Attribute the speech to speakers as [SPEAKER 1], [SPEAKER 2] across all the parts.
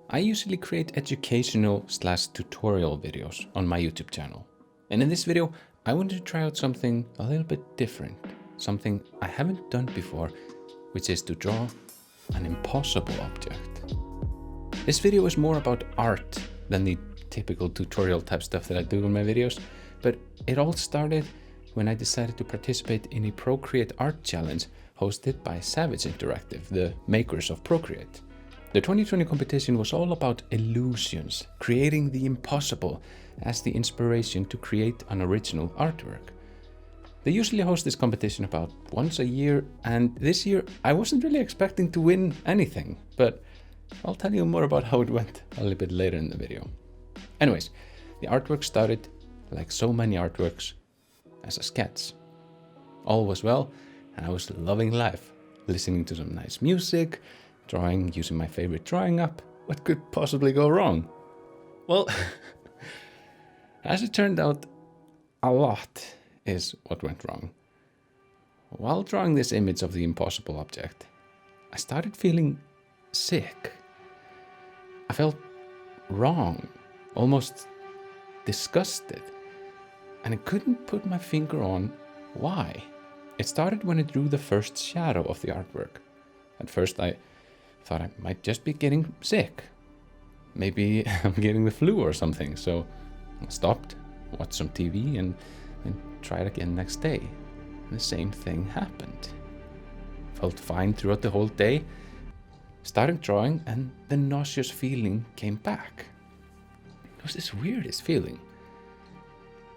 [SPEAKER 1] I usually create educational/tutorial videos on my YouTube channel. And in this video, I wanted to try out something a little bit different, something I haven't done before, which is to draw an impossible object. This video is more about art than the typical tutorial type stuff that I do in my videos, but it all started when I decided to participate in a Procreate Art Challenge hosted by Savage Interactive, the makers of Procreate. The 2020 competition was all about illusions, creating the impossible as the inspiration to create an original artwork. They usually host this competition about once a year, and this year I wasn't really expecting to win anything, but I'll tell you more about how it went a little bit later in the video. Anyways, the artwork started, like so many artworks, as a sketch. All was well, and I was loving life, listening to some nice music, drawing using my favorite drawing app. What could possibly go wrong? Well, as it turned out, a lot is what went wrong. While drawing this image of the impossible object, I started feeling sick. I felt wrong, almost disgusted, and I couldn't put my finger on why. It started when I drew the first shadow of the artwork. At first I thought I might just be getting sick. Maybe I'm getting the flu or something, so I stopped, watched some TV, and tried again next day. And the same thing happened. Felt fine throughout the whole day. Started drawing, and the nauseous feeling came back. It was this weirdest feeling.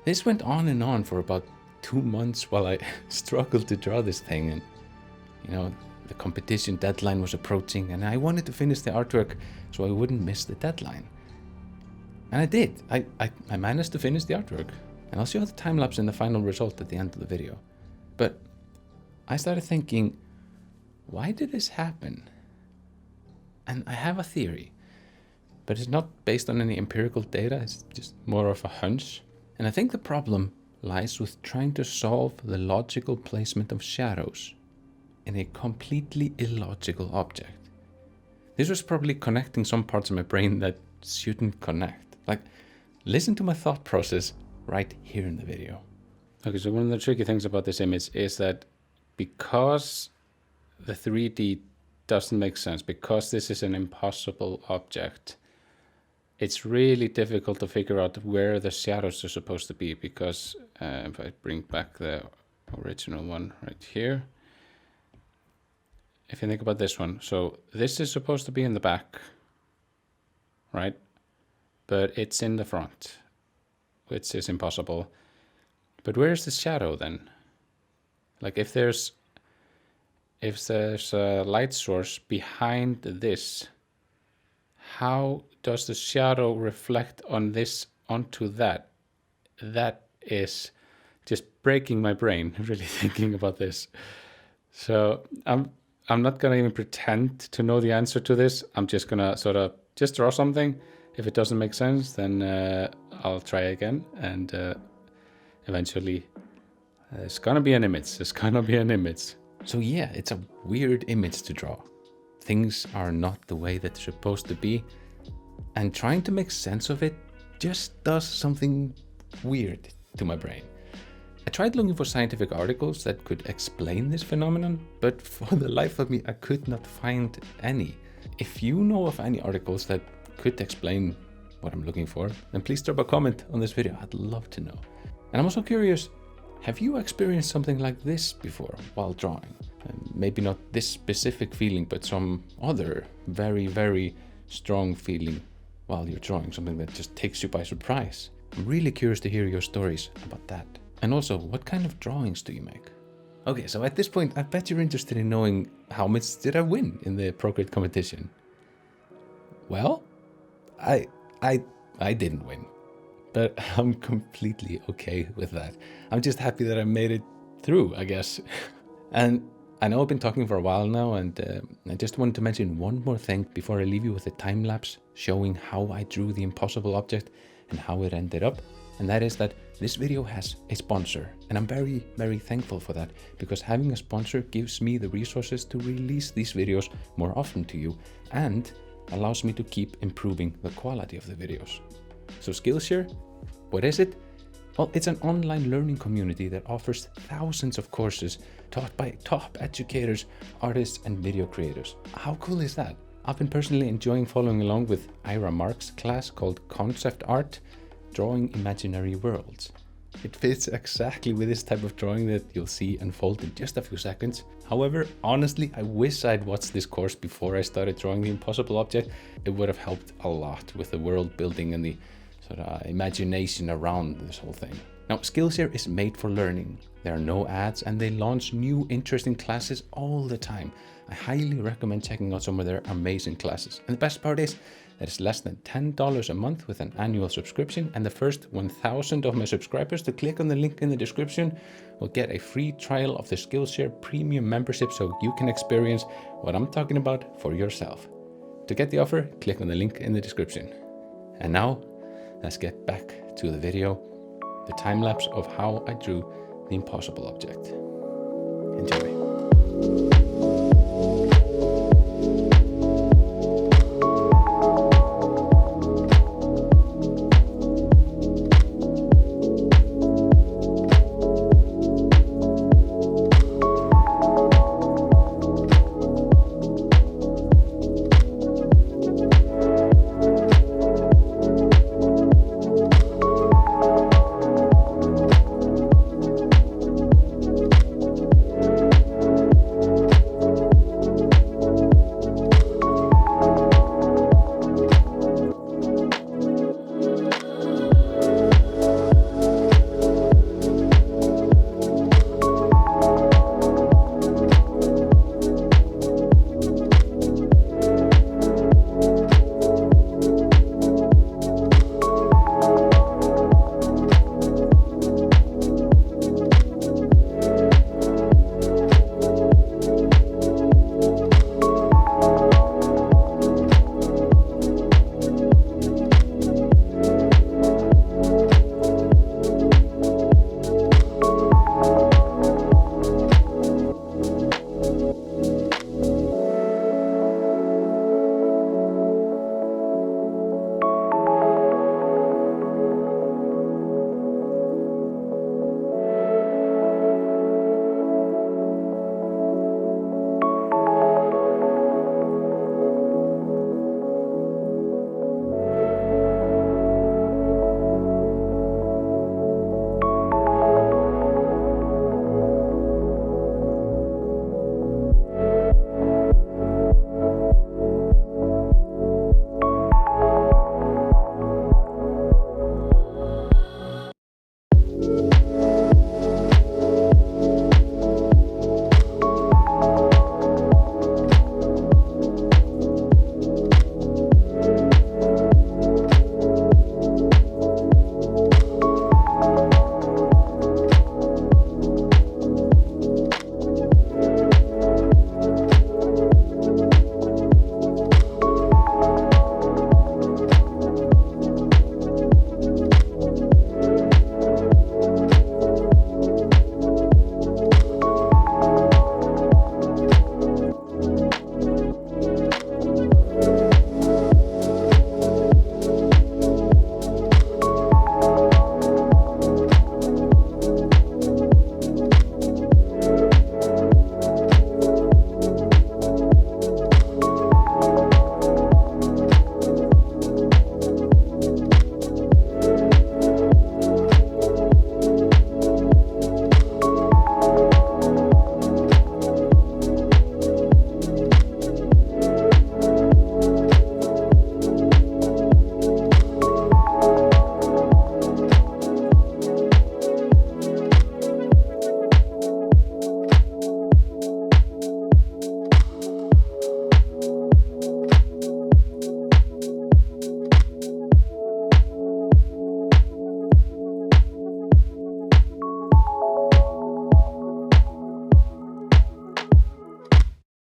[SPEAKER 1] This went on and on for about 2 months while I struggled to draw this thing, and the competition deadline was approaching, and I wanted to finish the artwork so I wouldn't miss the deadline. And I did. I managed to finish the artwork, and I'll show the time lapse and the final result at the end of the video. But I started thinking, why did this happen? And I have a theory, but it's not based on any empirical data, it's just more of a hunch. And I think the problem lies with trying to solve the logical placement of shadows in a completely illogical object. This was probably connecting some parts of my brain that shouldn't connect. Like, listen to my thought process right here in the video. Okay, so one of the tricky things about this image is that because the 3D doesn't make sense, because this is an impossible object, it's really difficult to figure out where the shadows are supposed to be, because if I bring back the original one right here, if you think about this one, so this is supposed to be in the back, right? But it's in the front, which is impossible. But where's the shadow then? Like if there's a light source behind this, how does the shadow reflect on this onto that? That is just breaking my brain, really thinking about this. So I'm not gonna even pretend to know the answer to this. I'm just gonna sort of just draw something. If it doesn't make sense, then I'll try again, and eventually it's gonna be an image. It's gonna be an image. So yeah, it's a weird image to draw. Things are not the way that they're supposed to be, and trying to make sense of it just does something weird to my brain. I tried looking for scientific articles that could explain this phenomenon, but for the life of me, I could not find any. If you know of any articles that could explain what I'm looking for, then please drop a comment on this video. I'd love to know. And I'm also curious, have you experienced something like this before while drawing? Maybe not this specific feeling, but some other very, very strong feeling while you're drawing, something that just takes you by surprise. I'm really curious to hear your stories about that. And also, what kind of drawings do you make? Okay, so at this point, I bet you're interested in knowing how much did I win in the Procreate competition. Well, I didn't win, but I'm completely okay with that. I'm just happy that I made it through, I guess. And I know I've been talking for a while now, and I just wanted to mention one more thing before I leave you with a time lapse showing how I drew the impossible object and how it ended up. And that is that this video has a sponsor, and I'm very, very thankful for that, because having a sponsor gives me the resources to release these videos more often to you, and allows me to keep improving the quality of the videos. So Skillshare, what is it? Well, it's an online learning community that offers thousands of courses taught by top educators, artists, and video creators. How cool is that? I've been personally enjoying following along with Ira Mark's class called Concept Art, Drawing Imaginary Worlds. It fits exactly with this type of drawing that you'll see unfold in just a few seconds. However, honestly, I wish I'd watched this course before I started drawing the impossible object. It would have helped a lot with the world building and the sort of imagination around this whole thing. Now, Skillshare is made for learning. There are no ads and they launch new interesting classes all the time. I highly recommend checking out some of their amazing classes. And the best part is that it's less than $10 a month with an annual subscription, and the first 1,000 of my subscribers to click on the link in the description will get a free trial of the Skillshare premium membership so you can experience what I'm talking about for yourself. To get the offer, click on the link in the description. And now, let's get back to the video, the time lapse of how I drew the impossible object. Enjoy.